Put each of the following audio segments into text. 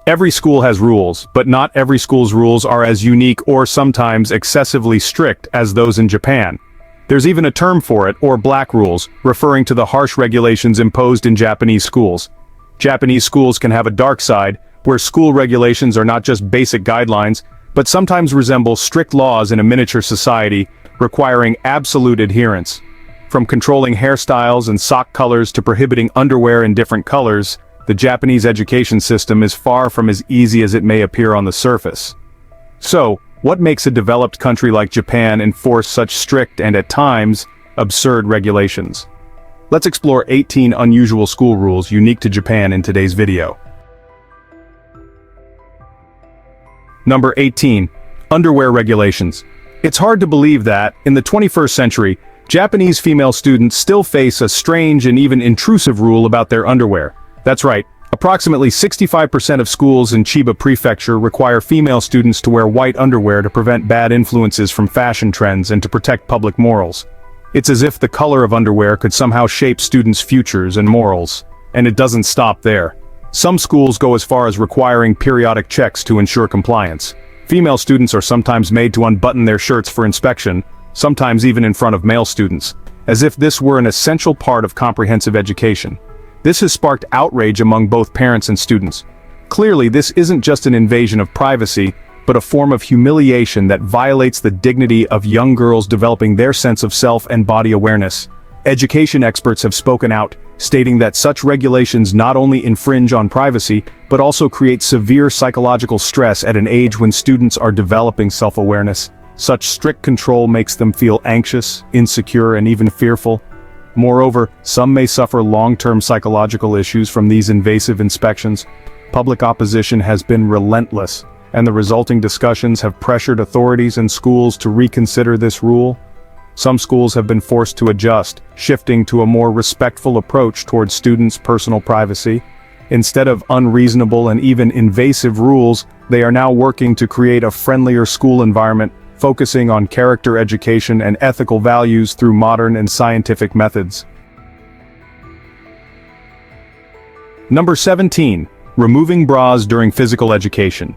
Every school has rules, but not every school's rules are as unique or sometimes excessively strict as those in Japan. There's even a term for it, or black rules, referring to the harsh regulations imposed in Japanese schools. Japanese schools can have a dark side, where school regulations are not just basic guidelines, but sometimes resemble strict laws in a miniature society, requiring absolute adherence. From controlling hairstyles and sock colors to prohibiting underwear in different colors, the Japanese education system is far from as easy as it may appear on the surface. So, what makes a developed country like Japan enforce such strict and, at times, absurd regulations? Let's explore 18 unusual school rules unique to Japan in today's video. Number 18. Underwear regulations. It's hard to believe that, in the 21st century, Japanese female students still face a strange and even intrusive rule about their underwear. That's right, approximately 65% of schools in Chiba Prefecture require female students to wear white underwear to prevent bad influences from fashion trends and to protect public morals. It's as if the color of underwear could somehow shape students' futures and morals. And it doesn't stop there. Some schools go as far as requiring periodic checks to ensure compliance. Female students are sometimes made to unbutton their shirts for inspection, sometimes even in front of male students, as if this were an essential part of comprehensive education. This has sparked outrage among both parents and students. Clearly, this isn't just an invasion of privacy, but a form of humiliation that violates the dignity of young girls developing their sense of self and body awareness. Education experts have spoken out, stating that such regulations not only infringe on privacy, but also create severe psychological stress at an age when students are developing self-awareness. Such strict control makes them feel anxious, insecure, and even fearful. Moreover, some may suffer long-term psychological issues from these invasive inspections. Public opposition has been relentless, and the resulting discussions have pressured authorities and schools to reconsider this rule. Some schools have been forced to adjust, shifting to a more respectful approach towards students' personal privacy. Instead of unreasonable and even invasive rules, they are now working to create a friendlier school environment, focusing on character education and ethical values through modern and scientific methods. Number 17. Removing bras during physical education.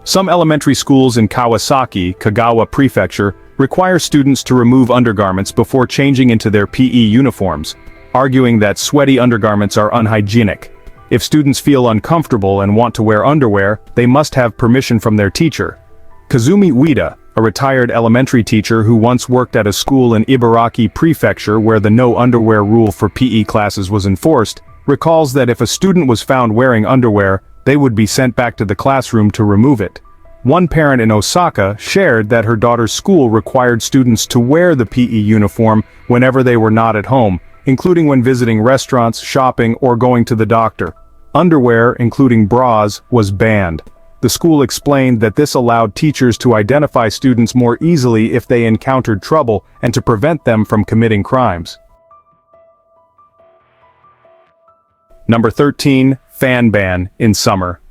Some elementary schools in Kawasaki, Kagawa Prefecture, require students to remove undergarments before changing into their PE uniforms, arguing that sweaty undergarments are unhygienic. If students feel uncomfortable and want to wear underwear, they must have permission from their teacher. Kazumi Ueda, a retired elementary teacher who once worked at a school in Ibaraki Prefecture where the no underwear rule for PE classes was enforced, recalls that if a student was found wearing underwear, they would be sent back to the classroom to remove it. One parent in Osaka shared that her daughter's school required students to wear the PE uniform whenever they were not at home, including when visiting restaurants, shopping, or going to the doctor. Underwear, including bras, was banned. The school explained that this allowed teachers to identify students more easily if they encountered trouble and to prevent them from committing crimes. Number 13. Fan ban in summer.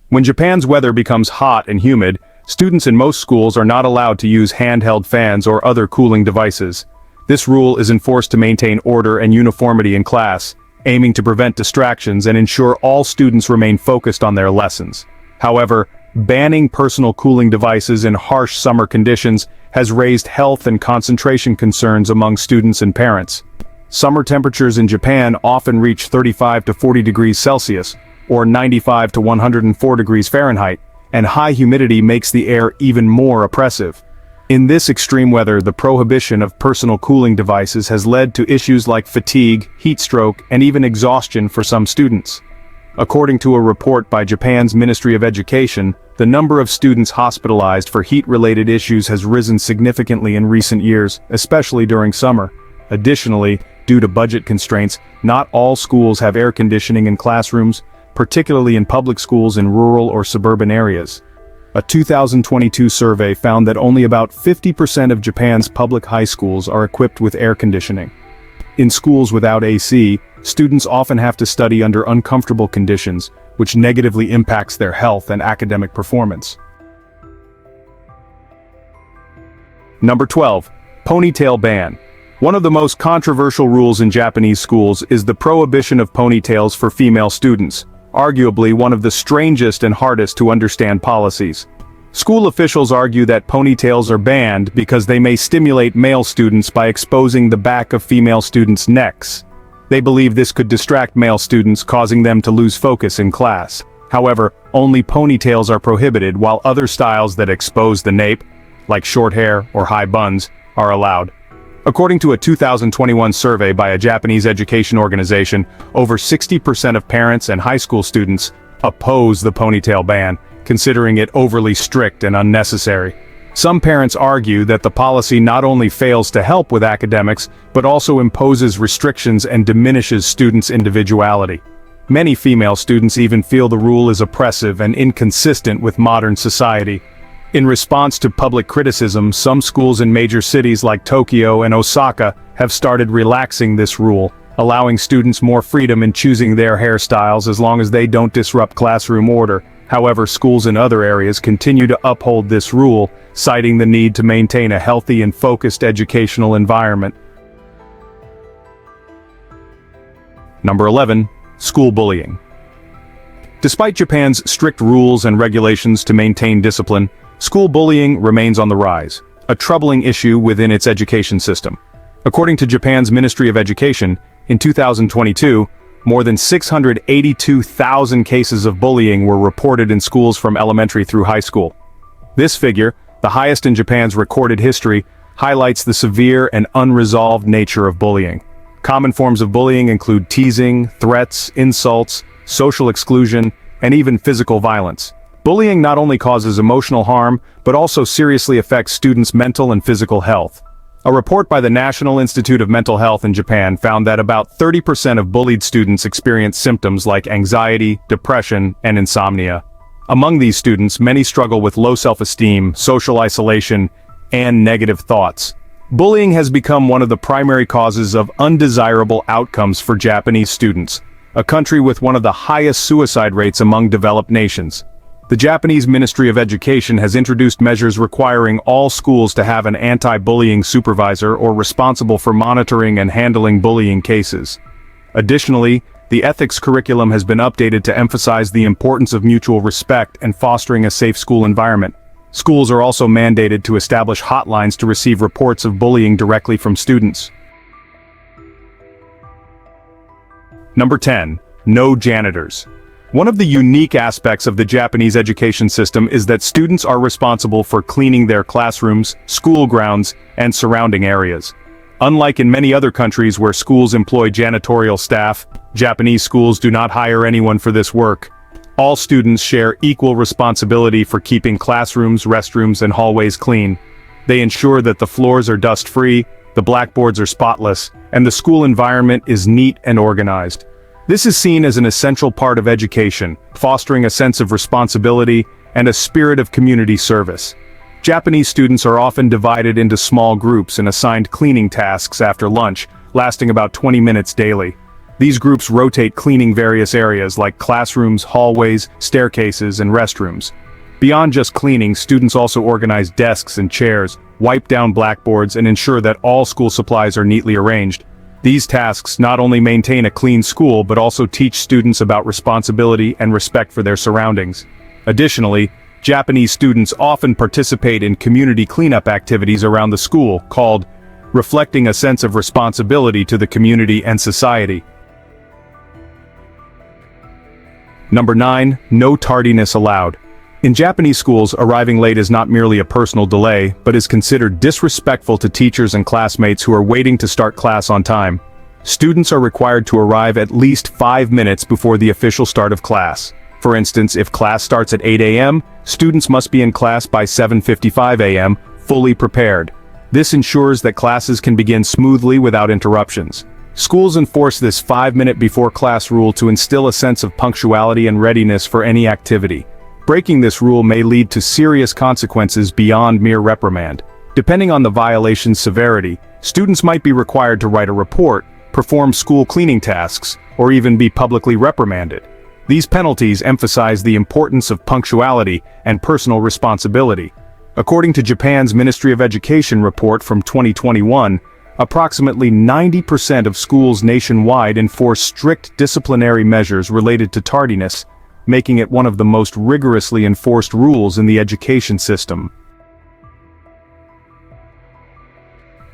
When Japan's weather becomes hot and humid, students in most schools are not allowed to use handheld fans or other cooling devices. This rule is enforced to maintain order and uniformity in class, aiming to prevent distractions and ensure all students remain focused on their lessons. However, banning personal cooling devices in harsh summer conditions has raised health and concentration concerns among students and parents. Summer temperatures in Japan often reach 35 to 40 degrees Celsius, or 95 to 104 degrees Fahrenheit, and high humidity makes the air even more oppressive. In this extreme weather, the prohibition of personal cooling devices has led to issues like fatigue, heat stroke, and even exhaustion for some students. According to a report by Japan's Ministry of Education, the number of students hospitalized for heat-related issues has risen significantly in recent years, especially during summer. Additionally, due to budget constraints, not all schools have air conditioning in classrooms, particularly in public schools in rural or suburban areas. A 2022 survey found that only about 50% of Japan's public high schools are equipped with air conditioning. In schools without AC, students often have to study under uncomfortable conditions, which negatively impacts their health and academic performance. Number 12. Ponytail ban. One of the most controversial rules in Japanese schools is the prohibition of ponytails for female students, arguably one of the strangest and hardest to understand policies. School officials argue that ponytails are banned because they may stimulate male students by exposing the back of female students' necks. They believe this could distract male students, causing them to lose focus in class. However, only ponytails are prohibited, while other styles that expose the nape, like short hair or high buns, are allowed. According to a 2021 survey by a Japanese education organization, over 60% of parents and high school students oppose the ponytail ban, considering it overly strict and unnecessary. Some parents argue that the policy not only fails to help with academics, but also imposes restrictions and diminishes students' individuality. Many female students even feel the rule is oppressive and inconsistent with modern society. In response to public criticism, some schools in major cities like Tokyo and Osaka have started relaxing this rule, allowing students more freedom in choosing their hairstyles as long as they don't disrupt classroom order. However, schools in other areas continue to uphold this rule, citing the need to maintain a healthy and focused educational environment. Number 11. School bullying. Despite Japan's strict rules and regulations to maintain discipline, school bullying remains on the rise, a troubling issue within its education system. According to Japan's Ministry of Education, in 2022, more than 682,000 cases of bullying were reported in schools from elementary through high school. This figure, the highest in Japan's recorded history, highlights the severe and unresolved nature of bullying. Common forms of bullying include teasing, threats, insults, social exclusion, and even physical violence. Bullying not only causes emotional harm, but also seriously affects students' mental and physical health. A report by the National Institute of Mental Health in Japan found that about 30% of bullied students experience symptoms like anxiety, depression, and insomnia. Among these students, many struggle with low self-esteem, social isolation, and negative thoughts. Bullying has become one of the primary causes of undesirable outcomes for Japanese students, a country with one of the highest suicide rates among developed nations. The Japanese Ministry of Education has introduced measures requiring all schools to have an anti-bullying supervisor or responsible for monitoring and handling bullying cases. Additionally, the ethics curriculum has been updated to emphasize the importance of mutual respect and fostering a safe school environment. Schools are also mandated to establish hotlines to receive reports of bullying directly from students. Number 10. No janitors. One of the unique aspects of the Japanese education system is that students are responsible for cleaning their classrooms, school grounds, and surrounding areas. Unlike in many other countries where schools employ janitorial staff, Japanese schools do not hire anyone for this work. All students share equal responsibility for keeping classrooms, restrooms, and hallways clean. They ensure that the floors are dust-free, the blackboards are spotless, and the school environment is neat and organized. This is seen as an essential part of education, fostering a sense of responsibility and a spirit of community service. Japanese students are often divided into small groups and assigned cleaning tasks after lunch, lasting about 20 minutes daily. These groups rotate cleaning various areas like classrooms, hallways, staircases, and restrooms. Beyond just cleaning, students also organize desks and chairs, wipe down blackboards, and ensure that all school supplies are neatly arranged. These tasks not only maintain a clean school but also teach students about responsibility and respect for their surroundings. Additionally, Japanese students often participate in community cleanup activities around the school, called reflecting a sense of responsibility to the community and society. Number 9. No tardiness allowed. In Japanese schools, arriving late is not merely a personal delay, but is considered disrespectful to teachers and classmates who are waiting to start class on time. Students are required to arrive at least 5 minutes before the official start of class. For instance, if class starts at 8 a.m., students must be in class by 7:55 a.m., fully prepared. This ensures that classes can begin smoothly without interruptions. Schools enforce this 5-minute before class rule to instill a sense of punctuality and readiness for any activity. Breaking this rule may lead to serious consequences beyond mere reprimand. Depending on the violation's severity, students might be required to write a report, perform school cleaning tasks, or even be publicly reprimanded. These penalties emphasize the importance of punctuality and personal responsibility. According to Japan's Ministry of Education report from 2021, approximately 90% of schools nationwide enforce strict disciplinary measures related to tardiness, making it one of the most rigorously enforced rules in the education system.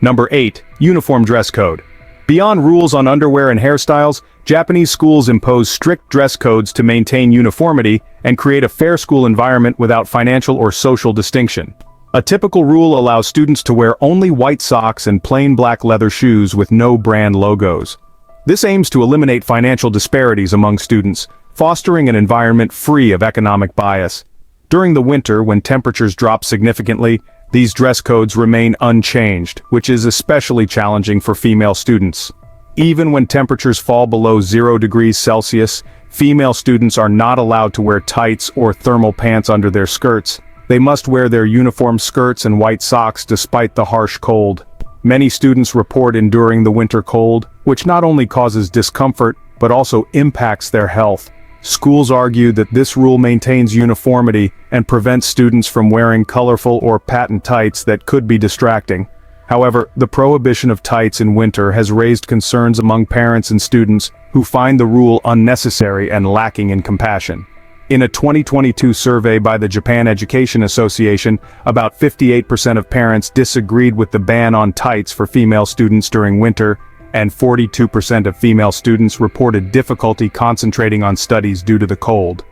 Number 8. Uniform dress code. Beyond rules on underwear and hairstyles, Japanese schools impose strict dress codes to maintain uniformity and create a fair school environment without financial or social distinction. A typical rule allows students to wear only white socks and plain black leather shoes with no brand logos. This aims to eliminate financial disparities among students, fostering an environment free of economic bias. During the winter, when temperatures drop significantly, these dress codes remain unchanged, which is especially challenging for female students. Even when temperatures fall below 0 degrees Celsius, female students are not allowed to wear tights or thermal pants under their skirts. They must wear their uniform skirts and white socks despite the harsh cold. Many students report enduring the winter cold, which not only causes discomfort, but also impacts their health. Schools argue that this rule maintains uniformity and prevents students from wearing colorful or patent tights that could be distracting. However, the prohibition of tights in winter has raised concerns among parents and students who find the rule unnecessary and lacking in compassion. In a 2022 survey by the Japan Education Association, about 58% of parents disagreed with the ban on tights for female students during winter, and 42% of female students reported difficulty concentrating on studies due to the cold.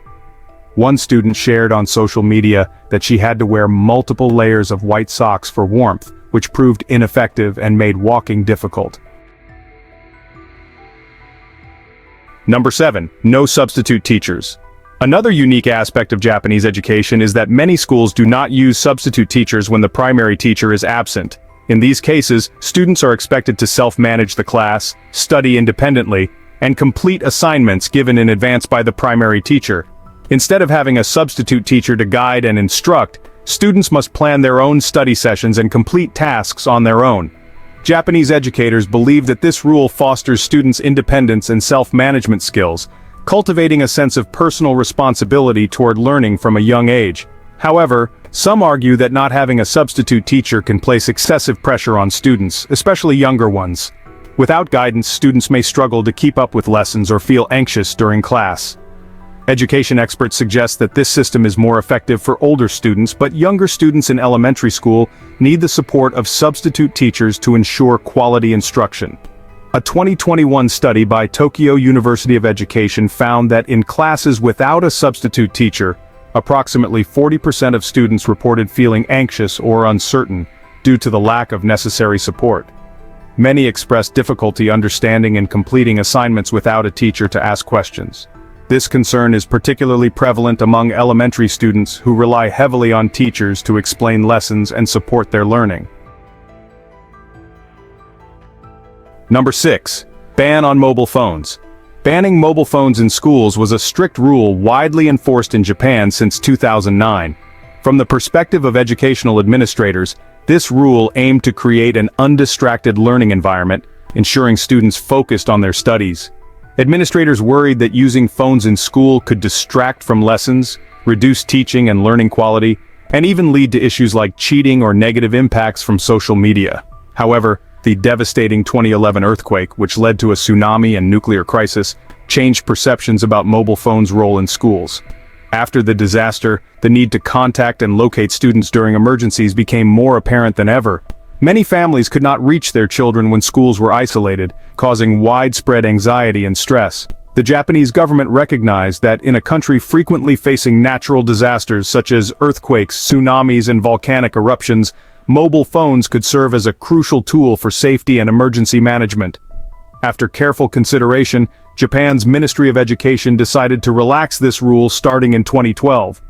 One student shared on social media that she had to wear multiple layers of white socks for warmth, which proved ineffective and made walking difficult. Number 7. No substitute teachers. Another unique aspect of Japanese education is that many schools do not use substitute teachers when the primary teacher is absent. In these cases, students are expected to self-manage the class, study independently, and complete assignments given in advance by the primary teacher. Instead of having a substitute teacher to guide and instruct, students must plan their own study sessions and complete tasks on their own. Japanese educators believe that this rule fosters students' independence and self-management skills, cultivating a sense of personal responsibility toward learning from a young age. However, some argue that not having a substitute teacher can place excessive pressure on students, especially younger ones. Without guidance, students may struggle to keep up with lessons or feel anxious during class. Education experts suggest that this system is more effective for older students, but younger students in elementary school need the support of substitute teachers to ensure quality instruction. A 2021 study by Tokyo University of Education found that in classes without a substitute teacher, approximately 40% of students reported feeling anxious or uncertain due to the lack of necessary support. Many expressed difficulty understanding and completing assignments without a teacher to ask questions. This concern is particularly prevalent among elementary students who rely heavily on teachers to explain lessons and support their learning. Number 6. Ban on mobile phones. Banning mobile phones in schools was a strict rule widely enforced in Japan since 2009. From the perspective of educational administrators, this rule aimed to create an undistracted learning environment, ensuring students focused on their studies. Administrators worried that using phones in school could distract from lessons, reduce teaching and learning quality, and even lead to issues like cheating or negative impacts from social media. However, the devastating 2011 earthquake, which led to a tsunami and nuclear crisis, changed perceptions about mobile phones' role in schools. After the disaster, the need to contact and locate students during emergencies became more apparent than ever. Many families could not reach their children when schools were isolated, causing widespread anxiety and stress. The Japanese government recognized that in a country frequently facing natural disasters such as earthquakes, tsunamis, and volcanic eruptions, mobile phones could serve as a crucial tool for safety and emergency management. After careful consideration, Japan's Ministry of Education decided to relax this rule starting in 2012.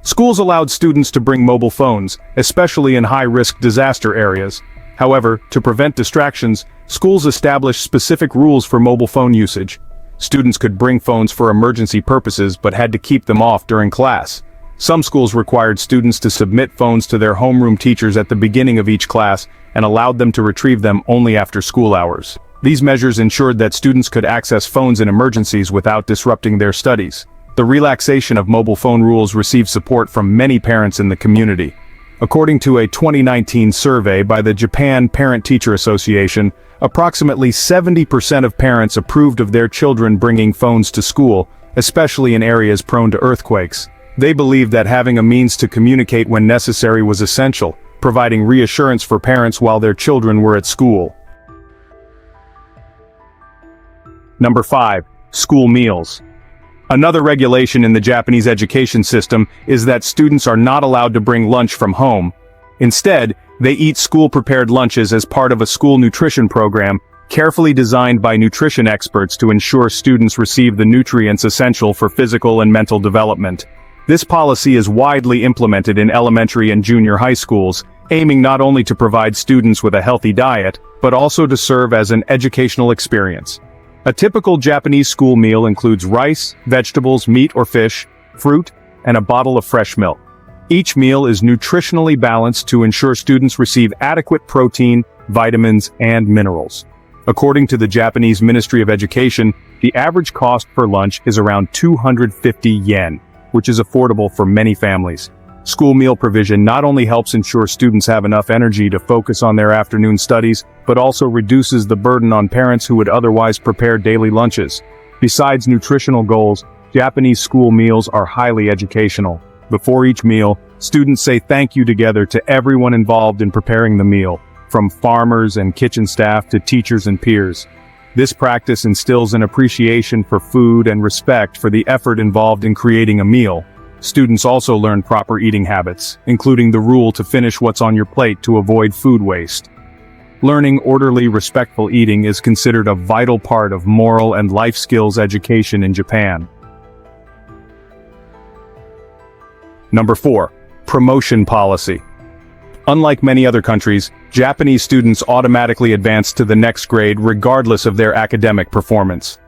Schools allowed students to bring mobile phones, especially in high-risk disaster areas. However, to prevent distractions, schools established specific rules for mobile phone usage. Students could bring phones for emergency purposes but had to keep them off during class. Some schools required students to submit phones to their homeroom teachers at the beginning of each class and allowed them to retrieve them only after school hours. These measures ensured that students could access phones in emergencies without disrupting their studies. The relaxation of mobile phone rules received support from many parents in the community. According to a 2019 survey by the Japan Parent-Teacher Association, approximately 70% of parents approved of their children bringing phones to school, especially in areas prone to earthquakes. They believed that having a means to communicate when necessary was essential, providing reassurance for parents while their children were at school. Number 5. School meals. Another regulation in the Japanese education system is that students are not allowed to bring lunch from home. Instead, they eat school-prepared lunches as part of a school nutrition program, carefully designed by nutrition experts to ensure students receive the nutrients essential for physical and mental development. This policy is widely implemented in elementary and junior high schools, aiming not only to provide students with a healthy diet, but also to serve as an educational experience. A typical Japanese school meal includes rice, vegetables, meat or fish, fruit, and a bottle of fresh milk. Each meal is nutritionally balanced to ensure students receive adequate protein, vitamins, and minerals. According to the Japanese Ministry of Education, the average cost per lunch is around 250 yen, which is affordable for many families. School meal provision not only helps ensure students have enough energy to focus on their afternoon studies, but also reduces the burden on parents who would otherwise prepare daily lunches. Besides nutritional goals, Japanese school meals are highly educational. Before each meal, students say thank you together to everyone involved in preparing the meal, from farmers and kitchen staff to teachers and peers. This practice instills an appreciation for food and respect for the effort involved in creating a meal. Students also learn proper eating habits, including the rule to finish what's on your plate to avoid food waste. Learning orderly, respectful eating is considered a vital part of moral and life skills education in Japan. Number 4. Promotion policy. Unlike many other countries, Japanese students automatically advance to the next grade regardless of their academic performance.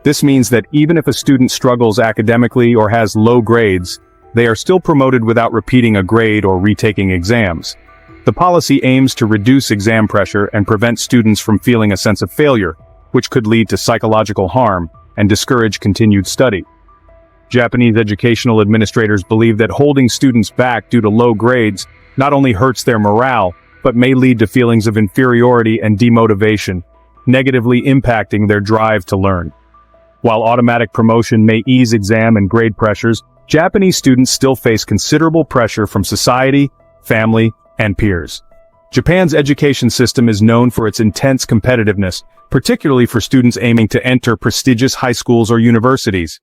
This means that even if a student struggles academically or has low grades, they are still promoted without repeating a grade or retaking exams. The policy aims to reduce exam pressure and prevent students from feeling a sense of failure, which could lead to psychological harm and discourage continued study. Japanese educational administrators believe that holding students back due to low grades not only hurts their morale, but may lead to feelings of inferiority and demotivation, negatively impacting their drive to learn. While automatic promotion may ease exam and grade pressures, Japanese students still face considerable pressure from society, family, and peers. Japan's education system is known for its intense competitiveness, particularly for students aiming to enter prestigious high schools or universities.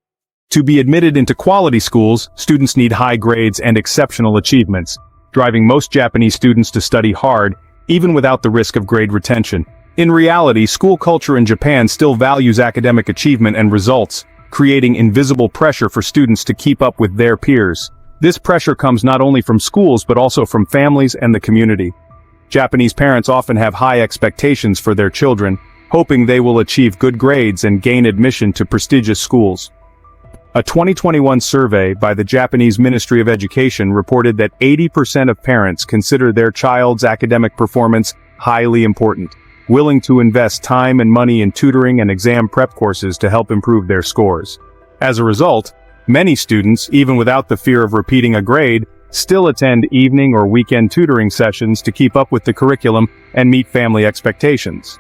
To be admitted into quality schools, students need high grades and exceptional achievements, driving most Japanese students to study hard, even without the risk of grade retention. In reality, school culture in Japan still values academic achievement and results, creating invisible pressure for students to keep up with their peers. This pressure comes not only from schools but also from families and the community. Japanese parents often have high expectations for their children, hoping they will achieve good grades and gain admission to prestigious schools. A 2021 survey by the Japanese Ministry of Education reported that 80% of parents consider their child's academic performance highly important, willing to invest time and money in tutoring and exam prep courses to help improve their scores. As a result, many students, even without the fear of repeating a grade, still attend evening or weekend tutoring sessions to keep up with the curriculum and meet family expectations.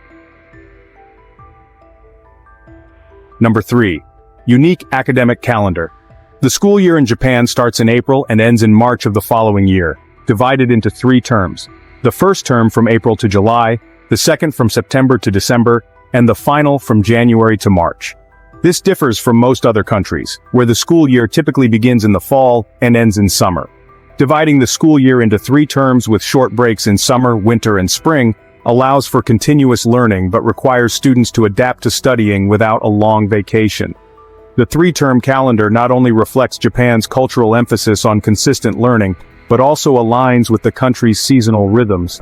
Number 3. Unique academic calendar. The school year in Japan starts in April and ends in March of the following year, divided into 3 terms. The first term from April to July, the second from September to December, and the final from January to March. This differs from most other countries, where the school year typically begins in the fall and ends in summer. Dividing the school year into 3 terms with short breaks in summer, winter, and spring allows for continuous learning but requires students to adapt to studying without a long vacation. The 3-term calendar not only reflects Japan's cultural emphasis on consistent learning, but also aligns with the country's seasonal rhythms.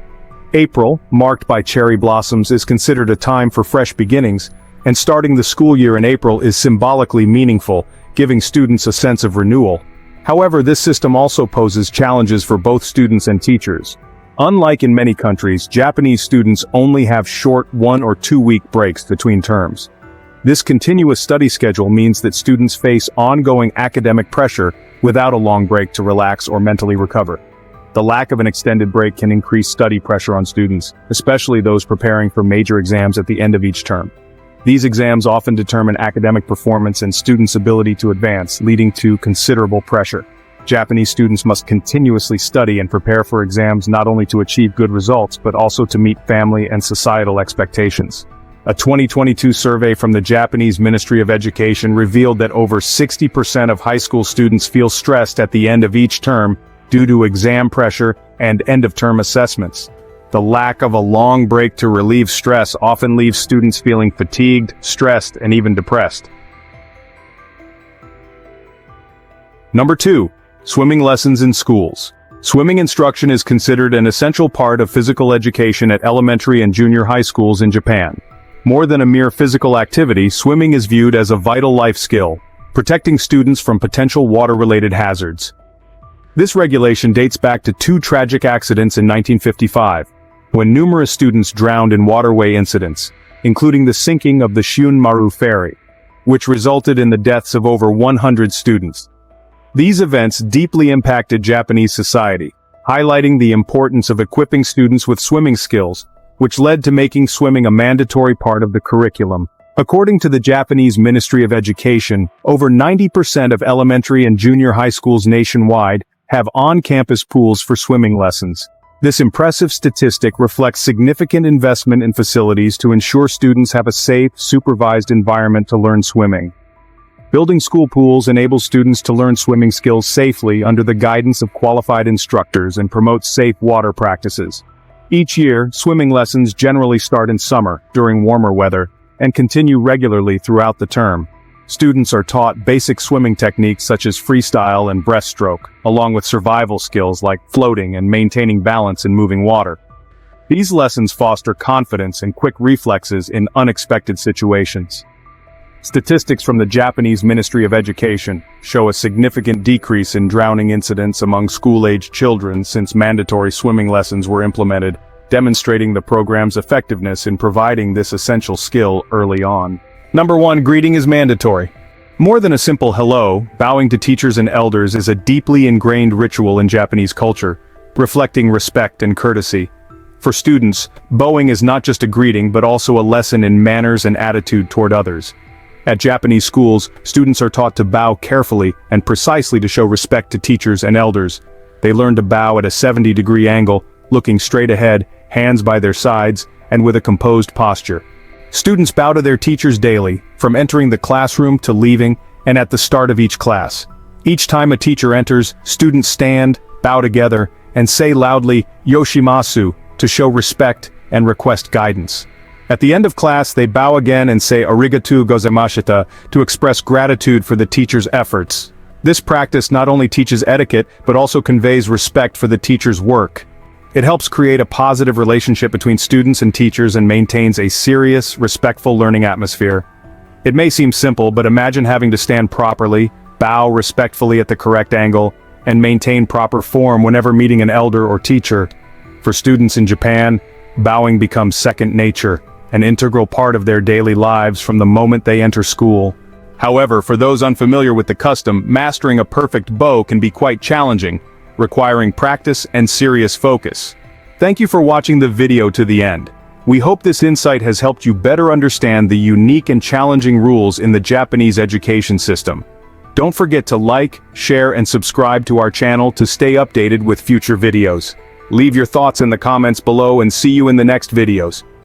April, marked by cherry blossoms, is considered a time for fresh beginnings, and starting the school year in April is symbolically meaningful, giving students a sense of renewal. However, this system also poses challenges for both students and teachers. Unlike in many countries, Japanese students only have short 1- or 2-week breaks between terms. This continuous study schedule means that students face ongoing academic pressure without a long break to relax or mentally recover. The lack of an extended break can increase study pressure on students, especially those preparing for major exams at the end of each term. These exams often determine academic performance and students' ability to advance, leading to considerable pressure. Japanese students must continuously study and prepare for exams not only to achieve good results but also to meet family and societal expectations. A 2022 survey from the Japanese Ministry of Education revealed that over 60% of high school students feel stressed at the end of each term due to exam pressure and end-of-term assessments. The lack of a long break to relieve stress often leaves students feeling fatigued, stressed, and even depressed. Number 2. Swimming lessons in schools. Swimming instruction is considered an essential part of physical education at elementary and junior high schools in Japan. More than a mere physical activity, swimming is viewed as a vital life skill, protecting students from potential water-related hazards. This regulation dates back to 2 tragic accidents in 1955, when numerous students drowned in waterway incidents, including the sinking of the Shunmaru ferry, which resulted in the deaths of over 100 students. These events deeply impacted Japanese society, highlighting the importance of equipping students with swimming skills, which led to making swimming a mandatory part of the curriculum. According to the Japanese Ministry of Education, over 90% of elementary and junior high schools nationwide have on-campus pools for swimming lessons. This impressive statistic reflects significant investment in facilities to ensure students have a safe, supervised environment to learn swimming. Building school pools enables students to learn swimming skills safely under the guidance of qualified instructors and promotes safe water practices. Each year, swimming lessons generally start in summer, during warmer weather, and continue regularly throughout the term. Students are taught basic swimming techniques such as freestyle and breaststroke, along with survival skills like floating and maintaining balance in moving water. These lessons foster confidence and quick reflexes in unexpected situations. Statistics from the Japanese Ministry of Education show a significant decrease in drowning incidents among school-aged children since mandatory swimming lessons were implemented, demonstrating the program's effectiveness in providing this essential skill early on. Number 1. Greeting is mandatory. More than a simple hello, bowing to teachers and elders is a deeply ingrained ritual in Japanese culture, reflecting respect and courtesy. For students, bowing is not just a greeting but also a lesson in manners and attitude toward others. At Japanese schools, students are taught to bow carefully and precisely to show respect to teachers and elders. They learn to bow at a 70-degree angle, looking straight ahead, hands by their sides, and with a composed posture. Students bow to their teachers daily, from entering the classroom to leaving, and at the start of each class. Each time a teacher enters, students stand, bow together, and say loudly, "Yoshimasu," to show respect and request guidance. At the end of class, they bow again and say "Arigatou gozaimashita" to express gratitude for the teacher's efforts. This practice not only teaches etiquette, but also conveys respect for the teacher's work. It helps create a positive relationship between students and teachers and maintains a serious, respectful learning atmosphere. It may seem simple, but imagine having to stand properly, bow respectfully at the correct angle, and maintain proper form whenever meeting an elder or teacher. For students in Japan, bowing becomes second nature, an integral part of their daily lives from the moment they enter school. However, for those unfamiliar with the custom, mastering a perfect bow can be quite challenging, requiring practice and serious focus. Thank you for watching the video to the end. We hope this insight has helped you better understand the unique and challenging rules in the Japanese education system. Don't forget to like, share, and subscribe to our channel to stay updated with future videos. Leave your thoughts in the comments below and see you in the next videos.